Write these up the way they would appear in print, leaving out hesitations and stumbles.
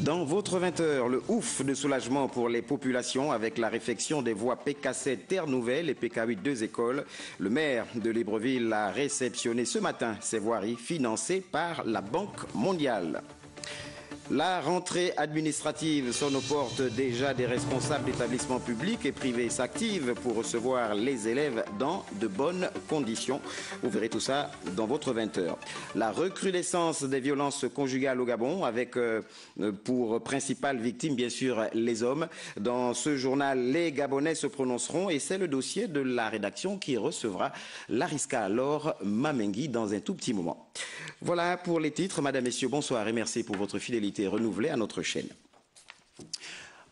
Dans votre 20h, le ouf de soulagement pour les populations avec la réfection des voies PK7 Terre Nouvelle et PK8 2 écoles. Le maire de Libreville a réceptionné ce matin ces voiries financées par la Banque mondiale. La rentrée administrative sonne aux portes. Déjà, des responsables d'établissements publics et privés s'activent pour recevoir les élèves dans de bonnes conditions. Vous verrez tout ça dans votre 20h. La recrudescence des violences conjugales au Gabon avec pour principale victime, bien sûr, les hommes. Dans ce journal, les Gabonais se prononceront et c'est le dossier de la rédaction qui recevra Lariska Laure Mamengi dans un tout petit moment. Voilà pour les titres. Madame, Messieurs, bonsoir et merci pour votre fidélité renouvelée à notre chaîne.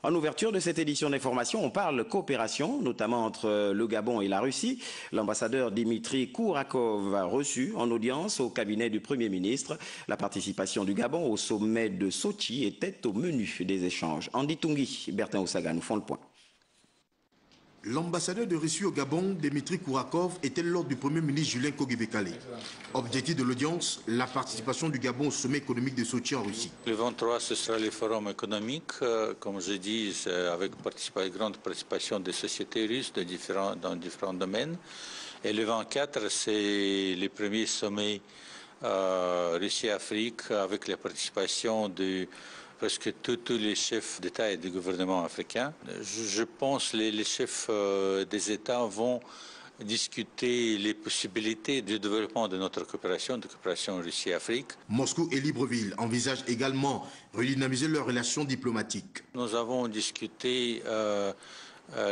En ouverture de cette édition d'information, on parle coopération, notamment entre le Gabon et la Russie. L'ambassadeur Dimitri Kourakov a reçu en audience au cabinet du Premier ministre. La participation du Gabon au sommet de Sochi était au menu des échanges. Andy Tungi, Bertin Osaga nous font le point. L'ambassadeur de Russie au Gabon, Dimitri Kourakov, était l'ordre du Premier ministre Julien Kogue-Bekele. Objectif de l'audience, la participation du Gabon au sommet économique de Sochi en Russie. Le 23, ce sera le forum économique, comme je dis, avec grande participation des sociétés russes dans différents domaines. Et le 24, c'est le premier sommet Russie-Afrique avec la participation de presque tous les chefs d'État et de gouvernement africains. Je pense que les chefs des États vont discuter les possibilités de développement de notre coopération, Russie-Afrique. Moscou et Libreville envisagent également de redynamiser leurs relations diplomatiques. Nous avons discuté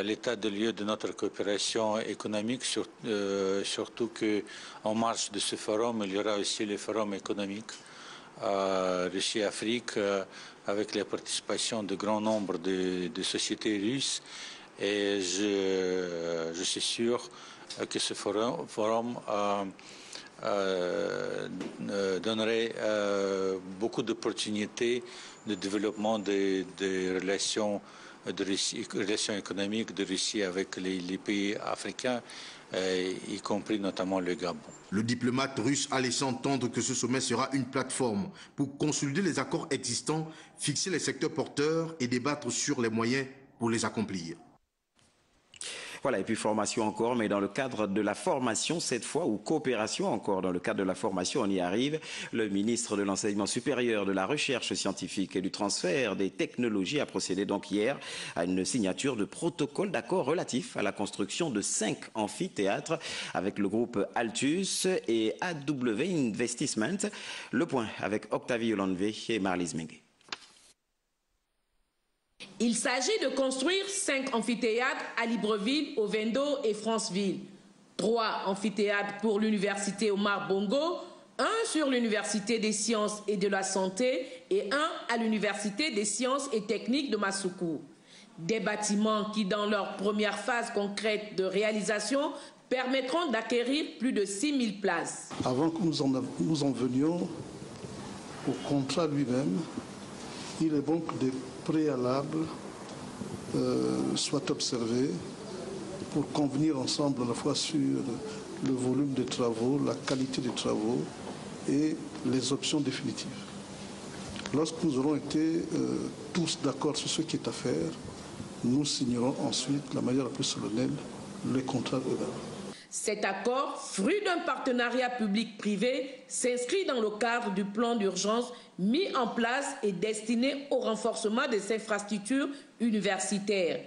l'état de lieu de notre coopération économique, surtout qu'en marge de ce forum, il y aura aussi le forum économique Russie-Afrique avec la participation de grand nombre de sociétés russes. Et je suis sûr que ce forum donnerait beaucoup d'opportunités de développement des relations économiques de Russie avec les pays africains, y compris notamment le Gabon. Le diplomate russe a laissé entendre que ce sommet sera une plateforme pour consolider les accords existants, fixer les secteurs porteurs et débattre sur les moyens pour les accomplir. Voilà, et puis formation encore, mais dans le cadre de la formation cette fois, ou coopération encore, dans le cadre de la formation, on y arrive. Le ministre de l'Enseignement supérieur, de la Recherche scientifique et du transfert des technologies a procédé donc hier à une signature de protocole d'accord relatif à la construction de 5 amphithéâtres avec le groupe Altus et AW Investissement. Le point avec Octavie Yolandve et Marlise Mengue. Il s'agit de construire 5 amphithéâtres à Libreville, au Vendo et Franceville. 3 amphithéâtres pour l'université Omar Bongo, 1 sur l'université des sciences et de la santé et 1 à l'université des sciences et techniques de Massoukou. Des bâtiments qui, dans leur première phase concrète de réalisation, permettront d'acquérir plus de 6000 places. Avant que nous en venions au contrat lui-même, il est bon que des préalables soient observés pour convenir ensemble à la fois sur le volume des travaux, la qualité des travaux et les options définitives. Lorsque nous aurons été tous d'accord sur ce qui est à faire, nous signerons ensuite, de la manière la plus solennelle, les contrats eux-mêmes. Cet accord, fruit d'un partenariat public-privé, s'inscrit dans le cadre du plan d'urgence mis en place et destiné au renforcement des infrastructures universitaires,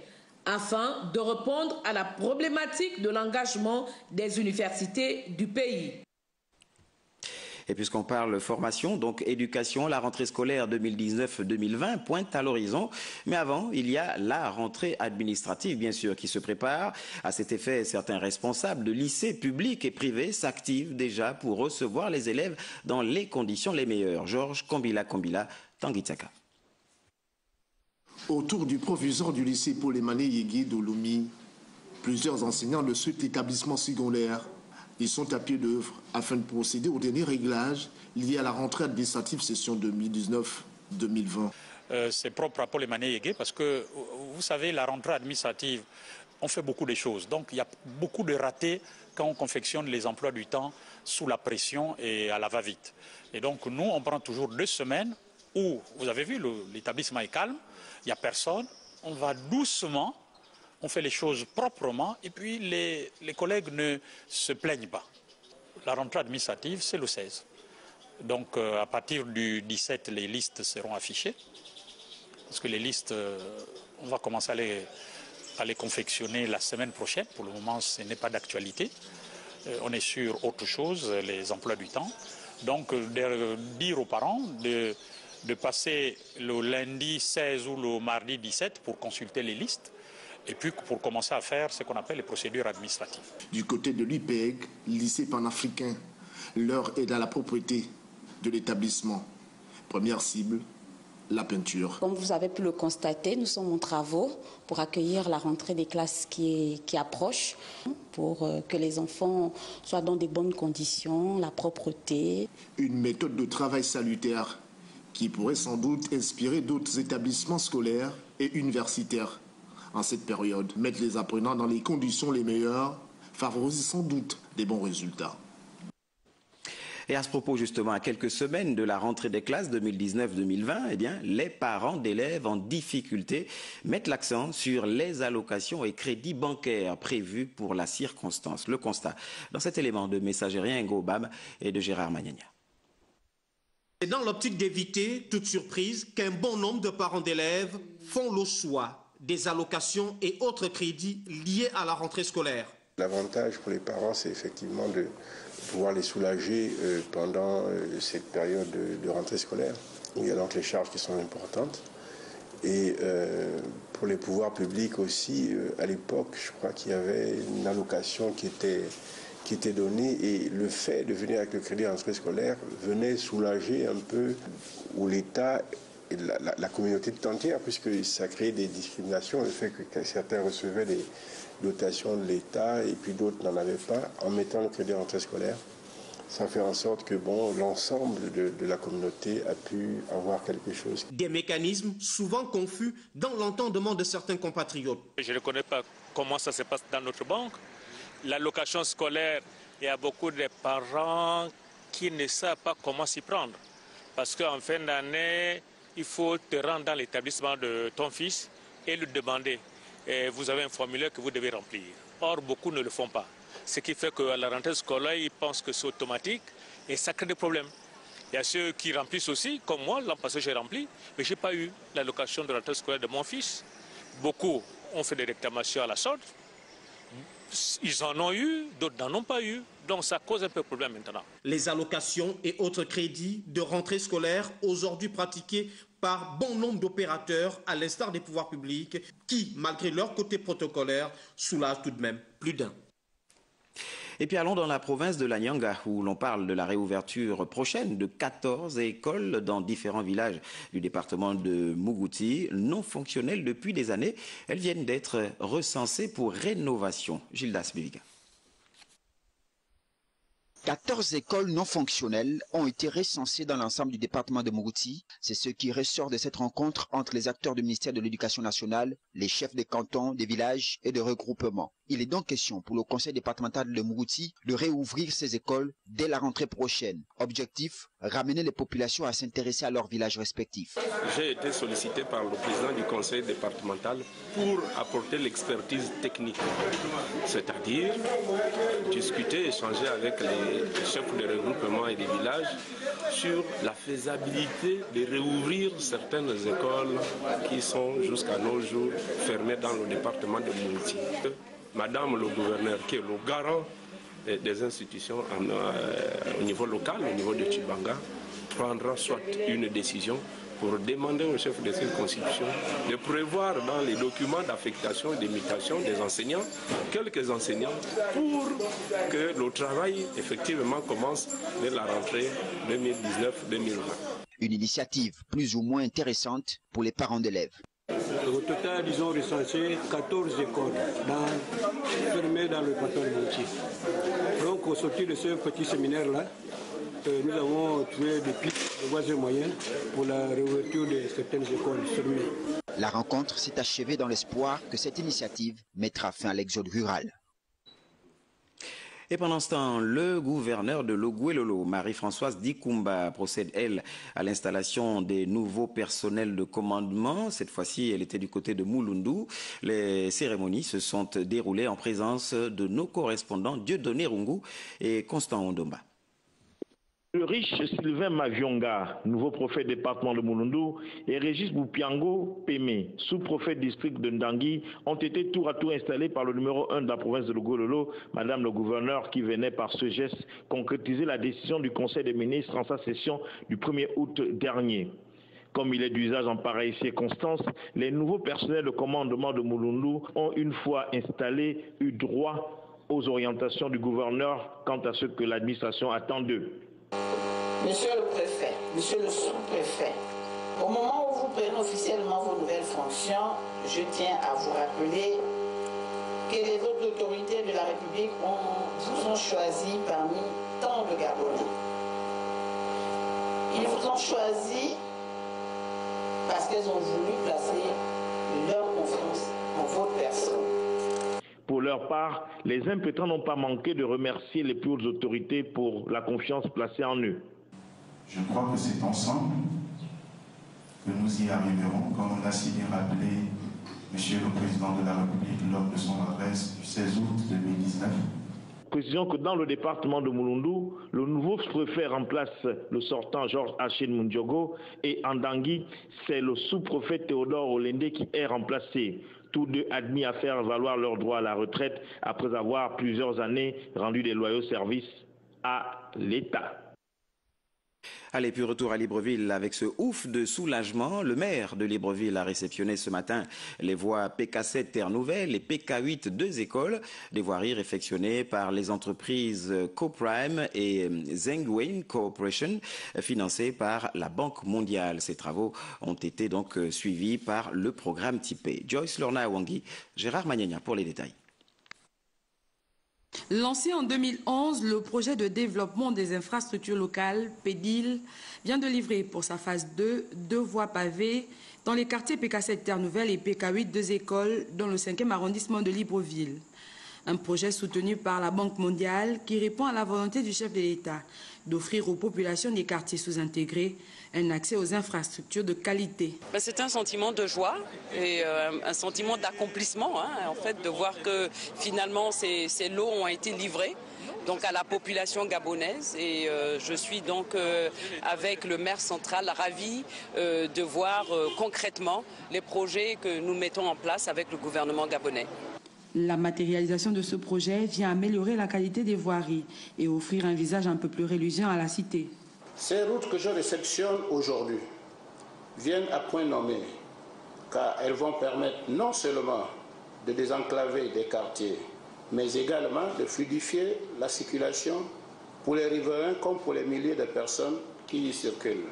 afin de répondre à la problématique de l'engagement des universités du pays. Et puisqu'on parle formation, donc éducation, la rentrée scolaire 2019-2020 pointe à l'horizon. Mais avant, il y a la rentrée administrative, bien sûr, qui se prépare. À cet effet, certains responsables de lycées publics et privés s'activent déjà pour recevoir les élèves dans les conditions les meilleures. Georges Kombila, Tanguitaka. Autour du proviseur du lycée Paul Emmanuel Yegui d'Oloumi, plusieurs enseignants de cet établissement secondaire ils sont à pied d'œuvre afin de procéder aux derniers réglages liés à la rentrée administrative session 2019-2020. C'est propre à Paul Emmanuel Yegui parce que, vous savez, la rentrée administrative, on fait beaucoup de choses. Donc, il y a beaucoup de ratés quand on confectionne les emplois du temps sous la pression et à la va-vite. Et donc, nous, on prend toujours 2 semaines où, vous avez vu, l'établissement est calme, il n'y a personne, on va doucement, on fait les choses proprement et puis les collègues ne se plaignent pas. La rentrée administrative, c'est le 16. Donc à partir du 17, les listes seront affichées. Parce que les listes, on va commencer à les confectionner la semaine prochaine. Pour le moment, ce n'est pas d'actualité. On est sur autre chose, les emplois du temps. Donc dire aux parents de passer le lundi 16 ou le mardi 17 pour consulter les listes et puis pour commencer à faire ce qu'on appelle les procédures administratives. Du côté de l'UPEG, lycée panafricain, l'heure est à la propriété de l'établissement. Première cible, la peinture. Comme vous avez pu le constater, nous sommes en travaux pour accueillir la rentrée des classes qui approche, pour que les enfants soient dans de bonnes conditions, la propreté. Une méthode de travail salutaire qui pourrait sans doute inspirer d'autres établissements scolaires et universitaires en cette période. Mettre les apprenants dans les conditions les meilleures favorise sans doute des bons résultats. Et à ce propos, justement, à quelques semaines de la rentrée des classes 2019-2020, eh bien, les parents d'élèves en difficulté mettent l'accent sur les allocations et crédits bancaires prévus pour la circonstance. Le constat dans cet élément de Messagerie Ngobam et de Gérard Magnagna. C'est dans l'optique d'éviter toute surprise qu'un bon nombre de parents d'élèves font le choix des allocations et autres crédits liés à la rentrée scolaire. L'avantage pour les parents, c'est effectivement de pouvoir les soulager pendant cette période de rentrée scolaire, où il y a donc les charges qui sont importantes. Et pour les pouvoirs publics aussi, à l'époque, je crois qu'il y avait une allocation qui était donnée, et le fait de venir avec le crédit de rentrée scolaire venait soulager un peu où l'État et la communauté tout entière, puisque ça créait des discriminations, le fait que certains recevaient des dotations de l'État et puis d'autres n'en avaient pas. En mettant le crédit de rentrée scolaire, ça fait en sorte que l'ensemble de la communauté a pu avoir quelque chose. Des mécanismes souvent confus dans l'entendement de certains compatriotes. Je ne connais pas comment ça se passe dans notre banque. L'allocation scolaire, il y a beaucoup de parents qui ne savent pas comment s'y prendre. Parce qu'en fin d'année, il faut te rendre dans l'établissement de ton fils et lui demander. Et vous avez un formulaire que vous devez remplir. Or, beaucoup ne le font pas. Ce qui fait qu'à la rentrée scolaire, ils pensent que c'est automatique et ça crée des problèmes. Il y a ceux qui remplissent aussi, comme moi, l'an passé j'ai rempli, mais je n'ai pas eu l'allocation de rentrée scolaire de mon fils. Beaucoup ont fait des réclamations à la SODE. Ils en ont eu, d'autres n'en ont pas eu. Donc ça cause un peu de problème maintenant. Les allocations et autres crédits de rentrée scolaire aujourd'hui pratiqués par bon nombre d'opérateurs, à l'instar des pouvoirs publics, qui, malgré leur côté protocolaire, soulagent tout de même plus d'un. Et puis allons dans la province de la Nyanga, où l'on parle de la réouverture prochaine de 14 écoles dans différents villages du département de Mougouti, non fonctionnelles depuis des années. Elles viennent d'être recensées pour rénovation. Gildas Biviga. 14 écoles non fonctionnelles ont été recensées dans l'ensemble du département de Mougouti. C'est ce qui ressort de cette rencontre entre les acteurs du ministère de l'Éducation nationale, les chefs des cantons, des villages et de regroupements. Il est donc question pour le conseil départemental de Mougouti de réouvrir ces écoles dès la rentrée prochaine. Objectif, ramener les populations à s'intéresser à leurs villages respectifs. J'ai été sollicité par le président du conseil départemental pour apporter l'expertise technique, c'est-à-dire discuter, échanger avec les chefs de regroupement et des villages sur la faisabilité de réouvrir certaines écoles qui sont jusqu'à nos jours fermées dans le département de Mougouti. Madame le gouverneur, qui est le garant des institutions au niveau local, au niveau de Tchibanga, prendra soit une décision pour demander au chef de circonscription de prévoir dans les documents d'affectation et d'imitation des enseignants, quelques enseignants, pour que le travail effectivement commence dès la rentrée 2019-2020. Une initiative plus ou moins intéressante pour les parents d'élèves. Au total, ils ont recensé 14 écoles fermées dans le canton de Mougouti. Donc, au sortir de ce petit séminaire-là, nous avons trouvé des pistes de voies et moyens pour la réouverture de certaines écoles fermées. La rencontre s'est achevée dans l'espoir que cette initiative mettra fin à l'exode rural. Et pendant ce temps, le gouverneur de l'Oguelolo, Marie-Françoise Dikoumba, procède, elle, à l'installation des nouveaux personnels de commandement. Cette fois-ci, elle était du côté de Mulundu. Les cérémonies se sont déroulées en présence de nos correspondants Dieudonné Rungu et Constant Ondomba. Le riche Sylvain Mavionga, nouveau préfet département de Mulundu, et Régis Boupiango Pémé, sous-préfet district de Ndangui, ont été tour à tour installés par le numéro 1 de la province de l'Oguelolo, Madame le gouverneur, qui venait par ce geste concrétiser la décision du Conseil des ministres en sa session du 1er août dernier. Comme il est d'usage en pareille circonstance, les nouveaux personnels de commandement de Mulundu ont, une fois installés, eu droit aux orientations du gouverneur quant à ce que l'administration attend d'eux. Monsieur le préfet, monsieur le sous-préfet, au moment où vous prenez officiellement vos nouvelles fonctions, je tiens à vous rappeler que les autres autorités de la République vous ont choisi parmi tant de Gabonais. Ils vous ont choisi parce qu'ils ont voulu placer leur confiance en votre personne. Pour leur part, les impétrants n'ont pas manqué de remercier les plus hautes autorités pour la confiance placée en eux. Je crois que c'est ensemble que nous y arriverons, comme l'a si bien rappelé Monsieur le Président de la République lors de son adresse du 16 août 2019. Précisons que dans le département de Mulundu, le nouveau préfet remplace le sortant Georges Achille Mundiogo et en Ndangui, c'est le sous-préfet Théodore Olende qui est remplacé. Tous deux admis à faire valoir leur droit à la retraite après avoir plusieurs années rendu des loyaux services à l'État. Allez, puis retour à Libreville avec ce ouf de soulagement. Le maire de Libreville a réceptionné ce matin les voies PK7 Terre Nouvelle et PK8 2 écoles, des voiries réfectionnées par les entreprises CoPrime et Zengwin Corporation, financées par la Banque mondiale. Ces travaux ont été donc suivis par le programme typé. Joyce Lorna Wangi, Gérard Magnagna pour les détails. Lancé en 2011, le projet de développement des infrastructures locales, PEDIL, vient de livrer pour sa phase 2 voies pavées dans les quartiers PK7 Terre Nouvelle et PK8 2 écoles dans le 5e arrondissement de Libreville. Un projet soutenu par la Banque mondiale qui répond à la volonté du chef de l'État d'offrir aux populations des quartiers sous-intégrés un accès aux infrastructures de qualité. C'est un sentiment de joie et un sentiment d'accomplissement, en fait, de voir que finalement ces lots ont été livrés donc à la population gabonaise et je suis donc avec le maire central ravi de voir concrètement les projets que nous mettons en place avec le gouvernement gabonais. La matérialisation de ce projet vient améliorer la qualité des voiries et offrir un visage un peu plus reluisant à la cité. Ces routes que je réceptionne aujourd'hui viennent à point nommé, car elles vont permettre non seulement de désenclaver des quartiers, mais également de fluidifier la circulation pour les riverains comme pour les milliers de personnes qui y circulent.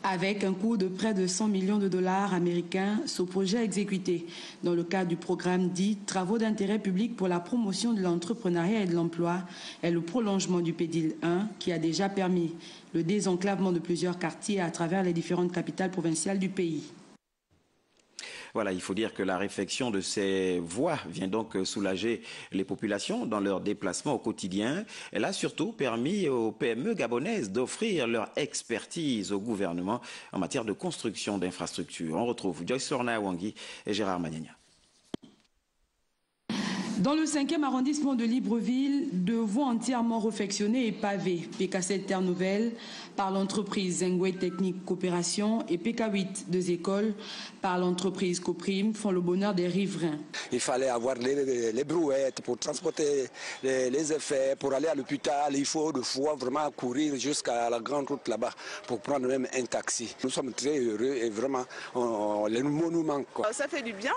Avec un coût de près de 100 millions de dollars américains, ce projet exécuté dans le cadre du programme dit « Travaux d'intérêt public pour la promotion de l'entrepreneuriat et de l'emploi » est le prolongement du PEDIL 1 qui a déjà permis le désenclavement de plusieurs quartiers à travers les différentes capitales provinciales du pays. Voilà, il faut dire que la réfection de ces voies vient donc soulager les populations dans leurs déplacements au quotidien. Elle a surtout permis aux PME gabonaises d'offrir leur expertise au gouvernement en matière de construction d'infrastructures. On retrouve Joyce Lorna Wangi et Gérard Magnagna. Dans le 5e arrondissement de Libreville, 2 voies entièrement réfectionnées et pavées, PK7 Terre Nouvelle par l'entreprise Zengwin Technique Coopération et PK8 2 écoles par l'entreprise CoPrime font le bonheur des riverains. Il fallait avoir les brouettes pour transporter les effets, pour aller à l'hôpital. Il faut 2 fois vraiment courir jusqu'à la grande route là-bas pour prendre même un taxi. Nous sommes très heureux et vraiment les monuments. Ça fait du bien.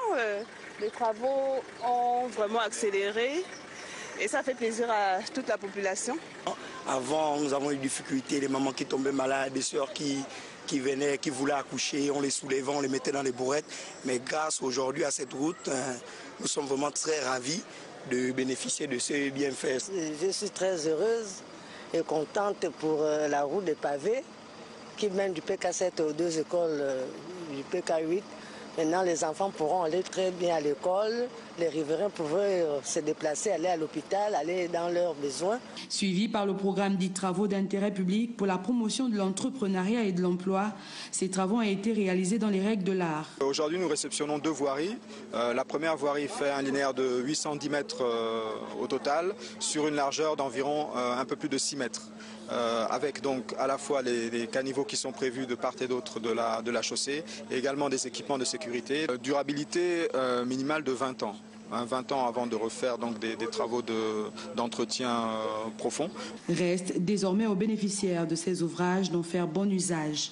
Les travaux ont vraiment accéléré et ça fait plaisir à toute la population. Avant, nous avons eu des difficultés, les mamans qui tombaient malades, des soeurs qui venaient, qui voulaient accoucher, on les soulevait, on les mettait dans les bourrettes. Mais grâce aujourd'hui à cette route, nous sommes vraiment très ravis de bénéficier de ces bienfaits. Je suis très heureuse et contente pour la route des pavés qui mène du PK7 aux 2 écoles du PK8 Maintenant, les enfants pourront aller très bien à l'école. Les riverains pourraient se déplacer, aller à l'hôpital, aller dans leurs besoins. Suivi par le programme dit travaux d'intérêt public pour la promotion de l'entrepreneuriat et de l'emploi, ces travaux ont été réalisés dans les règles de l'art. Aujourd'hui, nous réceptionnons 2 voiries. La première voirie fait un linéaire de 810 mètres au total, sur une largeur d'environ un peu plus de 6 mètres. Avec donc à la fois les caniveaux qui sont prévus de part et d'autre de la chaussée, et également des équipements de sécurité. Durabilité minimale de 20 ans. 20 ans avant de refaire donc des travaux d'entretien profond. Reste désormais aux bénéficiaires de ces ouvrages d'en faire bon usage.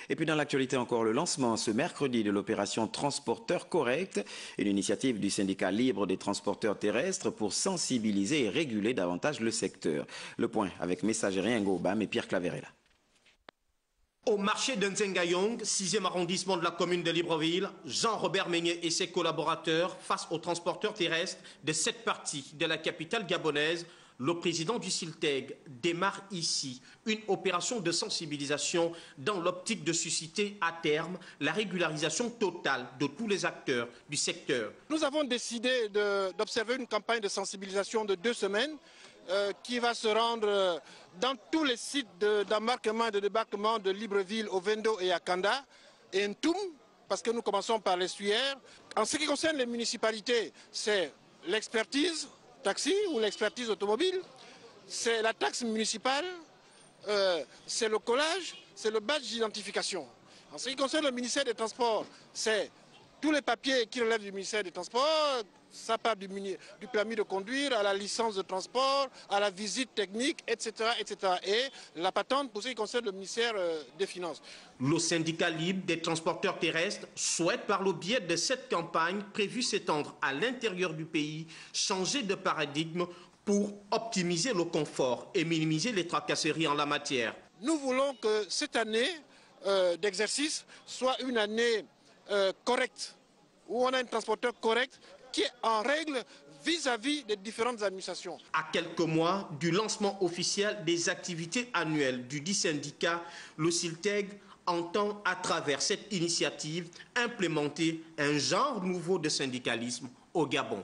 Et puis dans l'actualité encore, le lancement ce mercredi de l'opération Transporteur Correct, une initiative du syndicat libre des transporteurs terrestres pour sensibiliser et réguler davantage le secteur. Le point avec Messagerie Ngobam et Pierre Claverella. Au marché de Nzengayong, 6e arrondissement de la commune de Libreville, Jean-Robert Meignet et ses collaborateurs, face aux transporteurs terrestres de cette partie de la capitale gabonaise, le président du CILTEG démarre ici une opération de sensibilisation dans l'optique de susciter à terme la régularisation totale de tous les acteurs du secteur. Nous avons décidé d'observer une campagne de sensibilisation de 2 semaines qui va se rendre dans tous les sites d'embarquement et de débarquement de Libreville, Ovendo et Akanda et Ntoum, parce que nous commençons par l'estuaire. En ce qui concerne les municipalités, c'est l'expertise taxi ou l'expertise automobile, c'est la taxe municipale, c'est le collage, c'est le badge d'identification. En ce qui concerne le ministère des Transports, c'est tous les papiers qui relèvent du ministère des Transports, ça part du permis de conduire, à la licence de transport, à la visite technique, etc., etc. Et la patente pour ce qui concerne le ministère des Finances. Le syndicat libre des transporteurs terrestres souhaite, par le biais de cette campagne prévue s'étendre à l'intérieur du pays, changer de paradigme pour optimiser le confort et minimiser les tracasseries en la matière. Nous voulons que cette année d'exercice soit une année correcte, où on a un transporteur correct qui est en règle vis-à-vis des différentes administrations. À quelques mois du lancement officiel des activités annuelles du dit syndicat, le CILTEG entend à travers cette initiative implémenter un genre nouveau de syndicalisme au Gabon.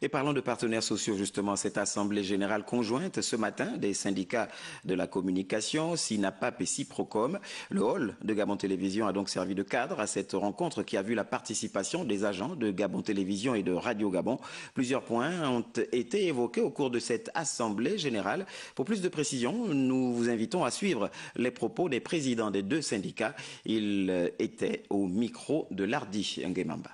Et parlons de partenaires sociaux, justement, cette assemblée générale conjointe ce matin des syndicats de la communication, SINAPAP et CIPROCOM. Le hall de Gabon Télévision a donc servi de cadre à cette rencontre qui a vu la participation des agents de Gabon Télévision et de Radio Gabon. Plusieurs points ont été évoqués au cours de cette assemblée générale. Pour plus de précision, nous vous invitons à suivre les propos des présidents des 2 syndicats. Ils étaient au micro de Lardi Nguemamba.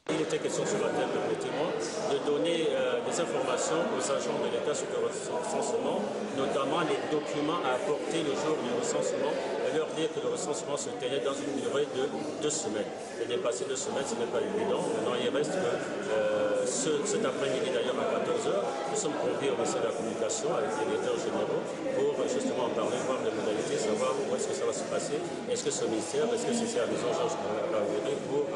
Il était question sur la table de donner des informations aux agents de l'État sur le recensement, notamment les documents à apporter le jour du recensement, et leur dire que le recensement se tenait dans une durée de 2 semaines. Et dépasser 2 semaines, ce n'est pas évident. Maintenant, il reste que cet après-midi, d'ailleurs, à 14h, nous sommes conviés au ministère de la Communication avec les directeurs généraux pour justement en parler, voir les modalités, savoir où est-ce que ça va se passer. Est-ce que ce ministère, est-ce que c'est service urgence à ouvrir pour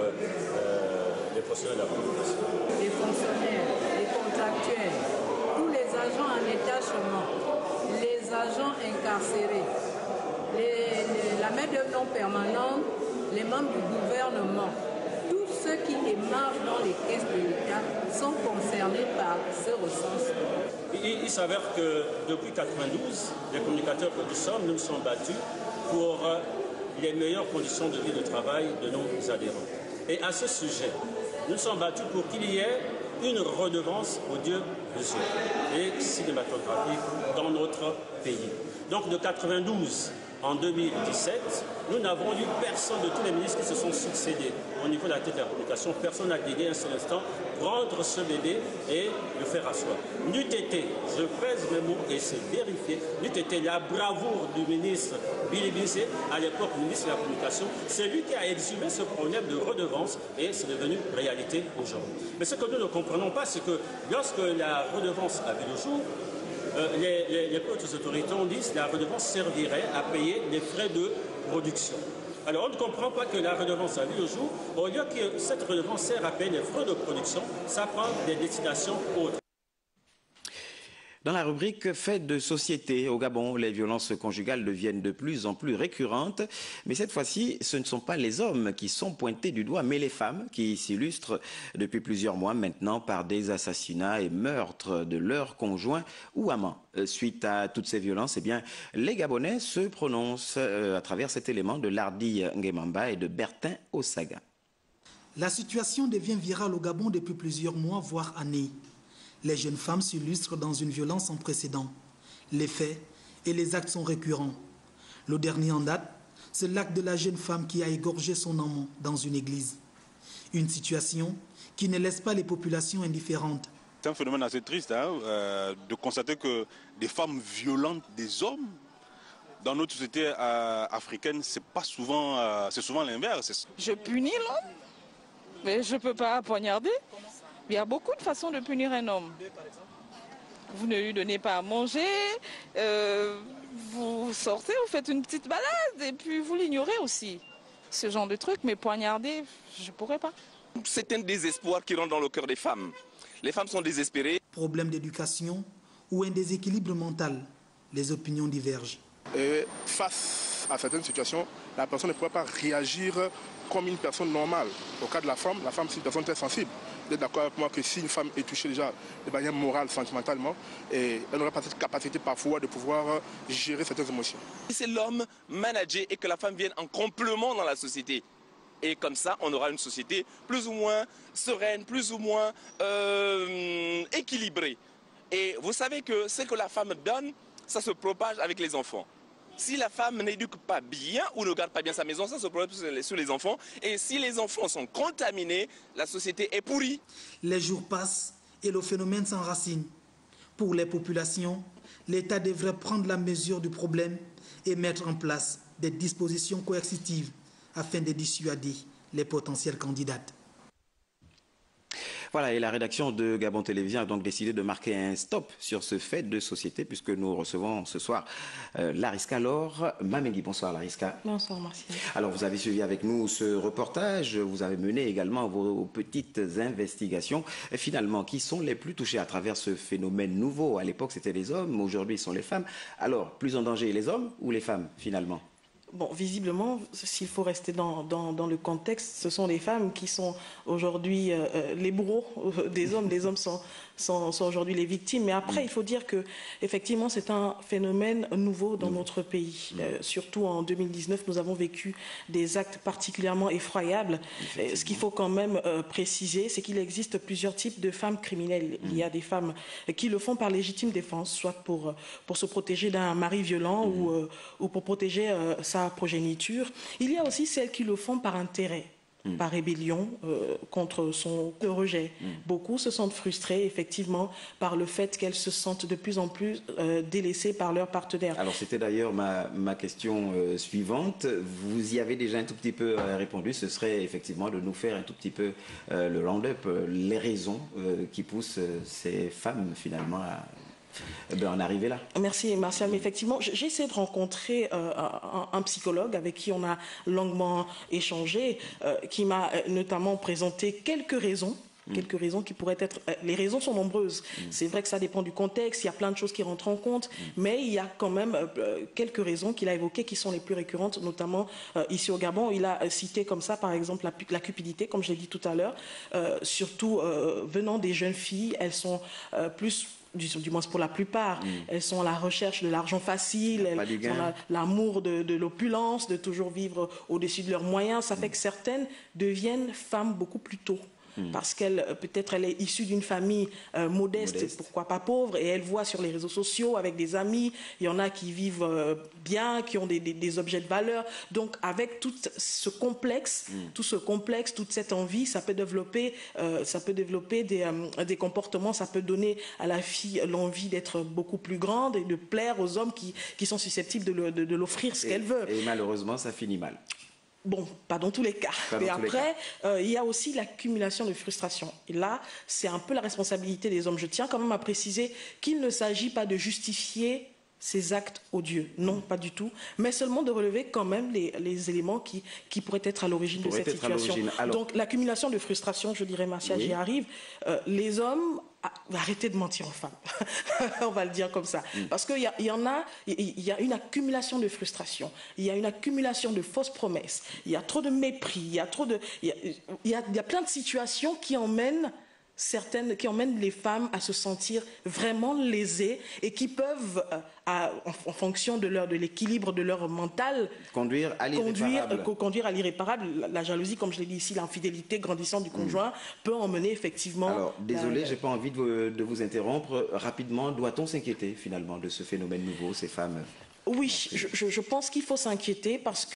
les fonctionnaires de la communication. Les fonctionnaires, les contractuels, tous les agents en détachement, les agents incarcérés, la main-d'œuvre non permanente, les membres du gouvernement, tous ceux qui émargent dans les caisses de l'État sont concernés par ce recensement. Il s'avère que depuis 1992, les communicateurs que nous sommes battus pour les meilleures conditions de vie de travail de nos adhérents. Et à ce sujet, nous sommes battus pour qu'il y ait une redevance audiovisuelle et cinématographique dans notre pays. Donc de 1992 en 2017, nous n'avons eu personne de tous les ministres qui se sont succédés au niveau de la tête de la communication. Personne n'a dédié un seul instant prendre ce bébé et le faire asseoir. N'eût été, je pèse mes mots et c'est vérifié, n'eût été la bravoure du ministre Billy Bissé, à l'époque ministre de la communication, c'est lui qui a exhumé ce problème de redevance et c'est devenu réalité aujourd'hui. Mais ce que nous ne comprenons pas, c'est que lorsque la redevance a vu le jour, les hautes autorités ont dit que la redevance servirait à payer les frais de production. Alors on ne comprend pas que la redevance a vu le jour. Au lieu que cette redevance sert à payer les frais de production, ça prend des destinations autres. Dans la rubrique Fait de société, au Gabon, les violences conjugales deviennent de plus en plus récurrentes. Mais cette fois-ci, ce ne sont pas les hommes qui sont pointés du doigt, mais les femmes qui s'illustrent depuis plusieurs mois maintenant par des assassinats et meurtres de leurs conjoints ou amants. Suite à toutes ces violences, eh bien, les Gabonais se prononcent à travers cet élément de Lardi Nguemamba et de Bertin Osaga. La situation devient virale au Gabon depuis plusieurs mois, voire années. Les jeunes femmes s'illustrent dans une violence sans précédent. Les faits et les actes sont récurrents. Le dernier en date, c'est l'acte de la jeune femme qui a égorgé son amant dans une église. Une situation qui ne laisse pas les populations indifférentes. C'est un phénomène assez triste de constater que des femmes violentent des hommes. Dans notre société africaine, c'est souvent l'inverse. Je punis l'homme, mais je ne peux pas poignarder. Il y a beaucoup de façons de punir un homme. Vous ne lui donnez pas à manger, vous sortez, vous faites une petite balade et puis vous l'ignorez aussi. Ce genre de truc, mais poignarder, je ne pourrais pas. C'est un désespoir qui rentre dans le cœur des femmes. Les femmes sont désespérées. Problème d'éducation ou un déséquilibre mental, les opinions divergent. Et face à certaines situations, la personne ne pourrait pas réagir comme une personne normale. Au cas de la femme c'est une personne très sensible. Vous êtes d'accord avec moi que si une femme est touchée déjà de manière morale, sentimentalement, elle n'aurait pas cette capacité parfois de pouvoir gérer certaines émotions. C'est l'homme manager et que la femme vienne en complément dans la société. Et comme ça, on aura une société plus ou moins sereine, plus ou moins équilibrée. Et vous savez que ce que la femme donne, ça se propage avec les enfants. Si la femme n'éduque pas bien ou ne garde pas bien sa maison, ça se propage sur les enfants. Et si les enfants sont contaminés, la société est pourrie. Les jours passent et le phénomène s'enracine. Pour les populations, l'État devrait prendre la mesure du problème et mettre en place des dispositions coercitives afin de dissuader les potentielles candidates. Voilà, et la rédaction de Gabon Télévision a donc décidé de marquer un stop sur ce fait de société puisque nous recevons ce soir Lariska Laure Mamengui. Bonsoir Lariska. Bonsoir Martial. Alors vous avez suivi avec nous ce reportage, vous avez mené également vos petites investigations. Et finalement, qui sont les plus touchés à travers ce phénomène nouveau? À l'époque c'était les hommes, aujourd'hui ce sont les femmes. Alors, plus en danger les hommes ou les femmes finalement? Bon, visiblement, s'il faut rester dans le contexte, ce sont les femmes qui sont aujourd'hui les bourreaux des hommes. Les hommes sont aujourd'hui les victimes. Mais après, il faut dire que effectivement, c'est un phénomène nouveau dans notre pays. Surtout en 2019, nous avons vécu des actes particulièrement effroyables. Ce qu'il faut quand même préciser, c'est qu'il existe plusieurs types de femmes criminelles. Il y a des femmes qui le font par légitime défense, soit pour se protéger d'un mari violent ou pour protéger sa progéniture. Il y a aussi celles qui le font par intérêt, par rébellion contre son rejet. Beaucoup se sentent frustrés, effectivement, par le fait qu'elles se sentent de plus en plus délaissées par leur partenaire. Alors, c'était d'ailleurs ma question suivante. Vous y avez déjà un tout petit peu répondu. Ce serait effectivement de nous faire un tout petit peu le round-up, les raisons qui poussent ces femmes, finalement, à en arriver là. Merci Martial, mais effectivement j'ai essayé de rencontrer un psychologue avec qui on a longuement échangé, qui m'a notamment présenté quelques raisons qui pourraient être... Les raisons sont nombreuses. C'est vrai que ça dépend du contexte, il y a plein de choses qui rentrent en compte, mais il y a quand même quelques raisons qu'il a évoquées qui sont les plus récurrentes, notamment ici au Gabon. Il a cité comme ça, par exemple, la cupidité, comme je l'ai dit tout à l'heure, surtout venant des jeunes filles, elles sont plus... Du moins pour la plupart, elles sont à la recherche de l'argent facile, elles ont l'amour de l'opulence, de toujours vivre au-dessus de leurs moyens. Ça fait que certaines deviennent femmes beaucoup plus tôt. Parce peut-être elle est issue d'une famille modeste, pourquoi pas pauvre, et elle voit sur les réseaux sociaux avec des amis, il y en a qui vivent bien, qui ont des objets de valeur. Donc avec tout ce complexe, toute cette envie, ça peut développer des comportements, ça peut donner à la fille l'envie d'être beaucoup plus grande et de plaire aux hommes qui sont susceptibles de l'offrir ce qu'elle veut. Et malheureusement, ça finit mal. Bon, pas dans tous les cas. Mais après, il y a aussi l'accumulation de frustration. Et là, c'est un peu la responsabilité des hommes. Je tiens quand même à préciser qu'il ne s'agit pas de justifier ces actes odieux. Non, pas du tout. Mais seulement de relever quand même les éléments qui pourraient être à l'origine de cette situation. Donc l'accumulation de frustration, je dirais, Marcia, j'y arrive. Les hommes, arrêtez de mentir aux femmes. On va le dire comme ça. Parce qu'il y a une accumulation de frustration. Il y a une accumulation de fausses promesses. Il y a trop de mépris. Il y a plein de situations qui emmènent les femmes à se sentir vraiment lésées et qui peuvent, en fonction de l'équilibre de leur mental, conduire à l'irréparable. La jalousie, comme je l'ai dit ici, l'infidélité grandissante du conjoint peut emmener effectivement... Alors, désolé, je n'ai pas envie de vous interrompre. Rapidement, doit-on s'inquiéter finalement de ce phénomène nouveau, ces femmes? Oui, je pense qu'il faut s'inquiéter parce que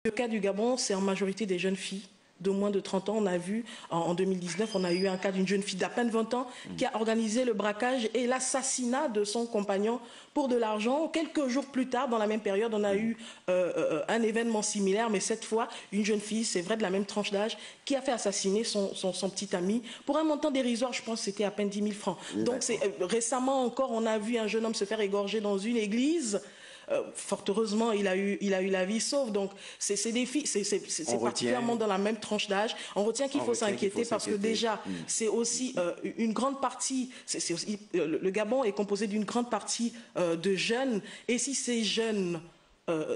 le cas du Gabon, c'est en majorité des jeunes filles de moins de 30 ans. On a vu en 2019, on a eu un cas d'une jeune fille d'à peine 20 ans qui a organisé le braquage et l'assassinat de son compagnon pour de l'argent. Quelques jours plus tard, dans la même période, on a eu un événement similaire, mais cette fois, une jeune fille, c'est vrai, de la même tranche d'âge, qui a fait assassiner son petit ami pour un montant dérisoire, je pense que c'était à peine 10 000 francs. Donc récemment encore, on a vu un jeune homme se faire égorger dans une église. Fort heureusement, il a eu la vie sauve. Donc, c'est des filles, c'est particulièrement dans la même tranche d'âge. On retient qu'il faut s'inquiéter parce que déjà, c'est aussi une grande partie, le Gabon est composé d'une grande partie de jeunes. Et si ces jeunes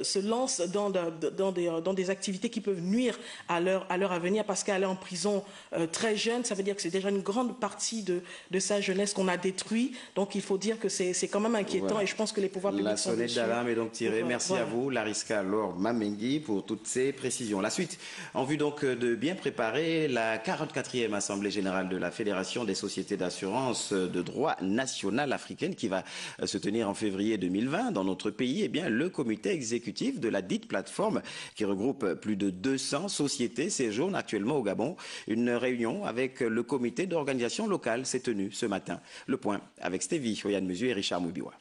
se lancent dans des activités qui peuvent nuire à leur avenir parce qu'aller en prison très jeune, ça veut dire que c'est déjà une grande partie de sa jeunesse qu'on a détruit. Donc il faut dire que c'est quand même inquiétant et je pense que les pouvoirs publics sont dessus. La sonnette d'alarme est donc tirée. Merci à vous, Lariska Laure Mamengi, pour toutes ces précisions. La suite, en vue donc de bien préparer la 44e Assemblée Générale de la Fédération des Sociétés d'Assurance de droit national africaine qui va se tenir en février 2020 dans notre pays, eh bien, le comité exécutif de la dite plateforme qui regroupe plus de 200 sociétés séjourne actuellement au Gabon. Une réunion avec le comité d'organisation locale s'est tenue ce matin. Le point avec Stevie Oyanmuzu et Richard Moubiwa.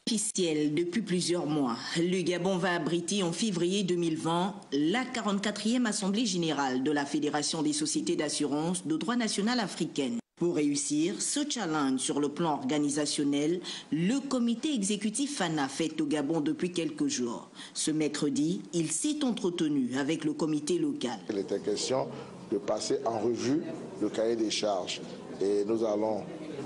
Officiel depuis plusieurs mois, le Gabon va abriter en février 2020 la 44e Assemblée Générale de la Fédération des Sociétés d'Assurance de droit national africaine. Pour réussir ce challenge sur le plan organisationnel, le comité exécutif FANA fait au Gabon depuis quelques jours. Ce mercredi, il s'est entretenu avec le comité local. Il était question de passer en revue le cahier des charges et nous allons,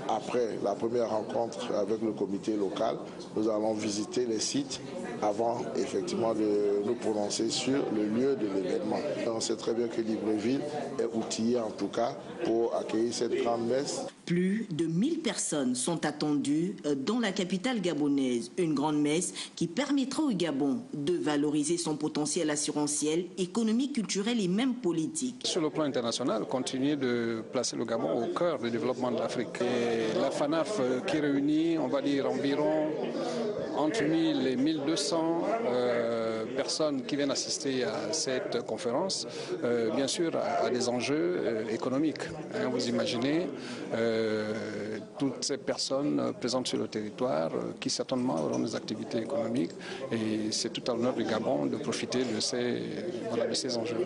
après la première rencontre avec le comité local, nous allons visiter les sites avant effectivement de nous prononcer sur le lieu de l'événement. On sait très bien que Libreville est outillé en tout cas pour accueillir cette grande messe. Plus de 1000 personnes sont attendues dans la capitale gabonaise. Une grande messe qui permettra au Gabon de valoriser son potentiel assurantiel, économique, culturel et même politique. Sur le plan international, continuer de placer le Gabon au cœur du développement de l'Afrique. Et la FANAF qui réunit, on va dire, environ entre 1000 et 1200 personnes qui viennent assister à cette conférence, bien sûr, à des enjeux économiques. Vous imaginez toutes ces personnes présentes sur le territoire qui certainement auront des activités économiques et c'est tout à l'honneur du Gabon de profiter de ces enjeux.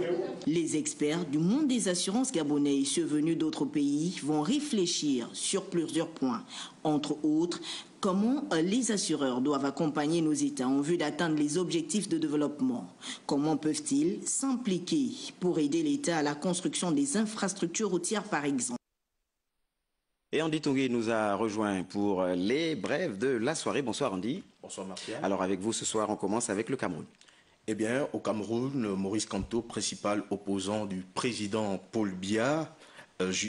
Les experts du monde des assurances gabonais venus d'autres pays vont réfléchir sur plusieurs points, entre autres comment les assureurs doivent accompagner nos États en vue d'atteindre les objectifs de développement. Comment peuvent-ils s'impliquer pour aider l'État à la construction des infrastructures routières, par exemple? Et Andy Tungui nous a rejoint pour les brèves de la soirée. Bonsoir Andy. Bonsoir Martial. Alors avec vous ce soir, on commence avec le Cameroun. Eh bien, au Cameroun, Maurice Kamto, principal opposant du président Paul Biya,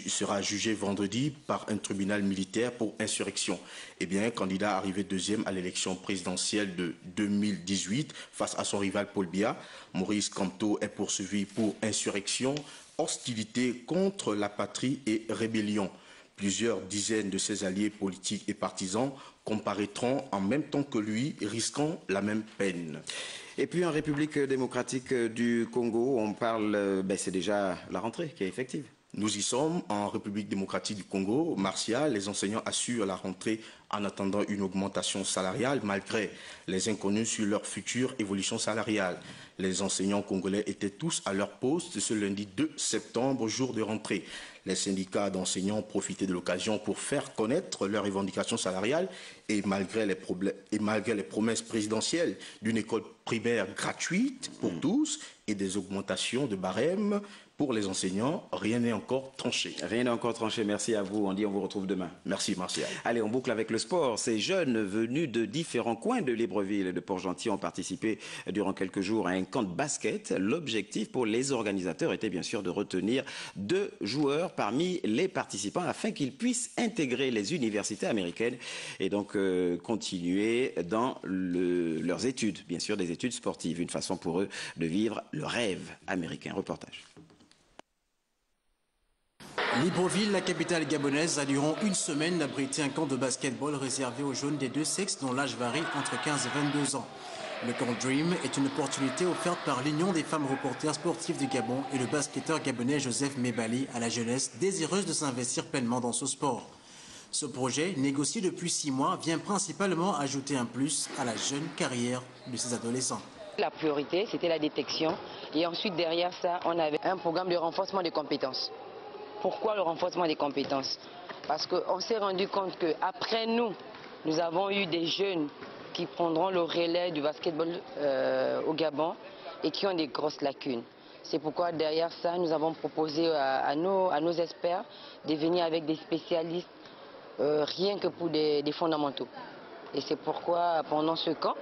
sera jugé vendredi par un tribunal militaire pour insurrection. Eh bien, candidat arrivé deuxième à l'élection présidentielle de 2018 face à son rival Paul Biya, Maurice Kamto est poursuivi pour insurrection, hostilité contre la patrie et rébellion. Plusieurs dizaines de ses alliés politiques et partisans comparaîtront en même temps que lui, risquant la même peine. Et puis en République démocratique du Congo, on parle, c'est déjà la rentrée qui est effective. Nous y sommes en République démocratique du Congo. Martial, les enseignants assurent la rentrée en attendant une augmentation salariale malgré les inconnus sur leur future évolution salariale. Les enseignants congolais étaient tous à leur poste ce lundi 2 septembre, jour de rentrée. Les syndicats d'enseignants ont profité de l'occasion pour faire connaître leurs revendications salariales et malgré les promesses présidentielles d'une école primaire gratuite pour tous et des augmentations de barème pour les enseignants, rien n'est encore tranché. Rien n'est encore tranché, merci à vous. On vous retrouve demain. Merci Martial. Allez, on boucle avec le sport. Ces jeunes venus de différents coins de Libreville et de Port-Gentil ont participé durant quelques jours à un camp de basket. L'objectif pour les organisateurs était bien sûr de retenir 2 joueurs parmi les participants afin qu'ils puissent intégrer les universités américaines et donc continuer dans leurs études, bien sûr des études sportives. Une façon pour eux de vivre le rêve américain. Reportage. Libreville, la capitale gabonaise, a durant une semaine abrité un camp de basketball réservé aux jeunes des 2 sexes dont l'âge varie entre 15 et 22 ans. Le camp Dream est une opportunité offerte par l'Union des femmes reporters sportives du Gabon et le basketteur gabonais Joseph Mebali à la jeunesse désireuse de s'investir pleinement dans ce sport. Ce projet, négocié depuis 6 mois, vient principalement ajouter un plus à la jeune carrière de ces adolescents. La priorité, c'était la détection et ensuite derrière ça, on avait un programme de renforcement des compétences. Pourquoi le renforcement des compétences? Parce qu'on s'est rendu compte qu'après nous avons eu des jeunes qui prendront le relais du basketball au Gabon et qui ont des grosses lacunes. C'est pourquoi derrière ça, nous avons proposé à nos experts de venir avec des spécialistes rien que pour des fondamentaux. Et c'est pourquoi pendant ce camp,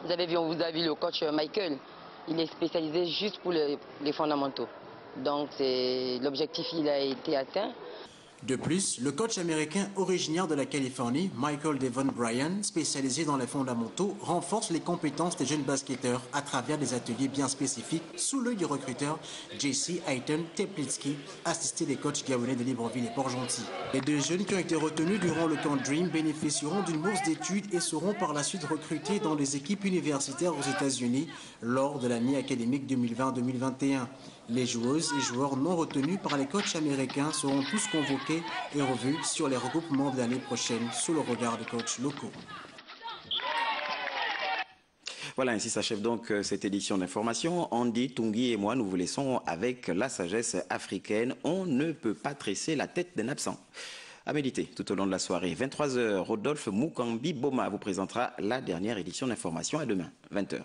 vous avez vu le coach Michael, il est spécialisé juste pour les fondamentaux. Donc l'objectif il a été atteint. De plus, le coach américain originaire de la Californie, Michael Devon Bryan, spécialisé dans les fondamentaux, renforce les compétences des jeunes basketteurs à travers des ateliers bien spécifiques sous l'œil du recruteur JC Ayton Teplitsky, assisté des coachs gabonais de Libreville et Port-Gentil. Les 2 jeunes qui ont été retenus durant le camp Dream bénéficieront d'une bourse d'études et seront par la suite recrutés dans des équipes universitaires aux États-Unis lors de l'année académique 2020-2021. Les joueuses et joueurs non retenus par les coachs américains seront tous convoqués et revus sur les regroupements de l'année prochaine sous le regard des coachs locaux. Voilà, ainsi s'achève donc cette édition d'information. Andy, Tungi et moi, nous vous laissons avec la sagesse africaine. On ne peut pas tresser la tête d'un absent. À méditer tout au long de la soirée. 23h, Rodolphe Mukambi Boma vous présentera la dernière édition d'information. À demain, 20h.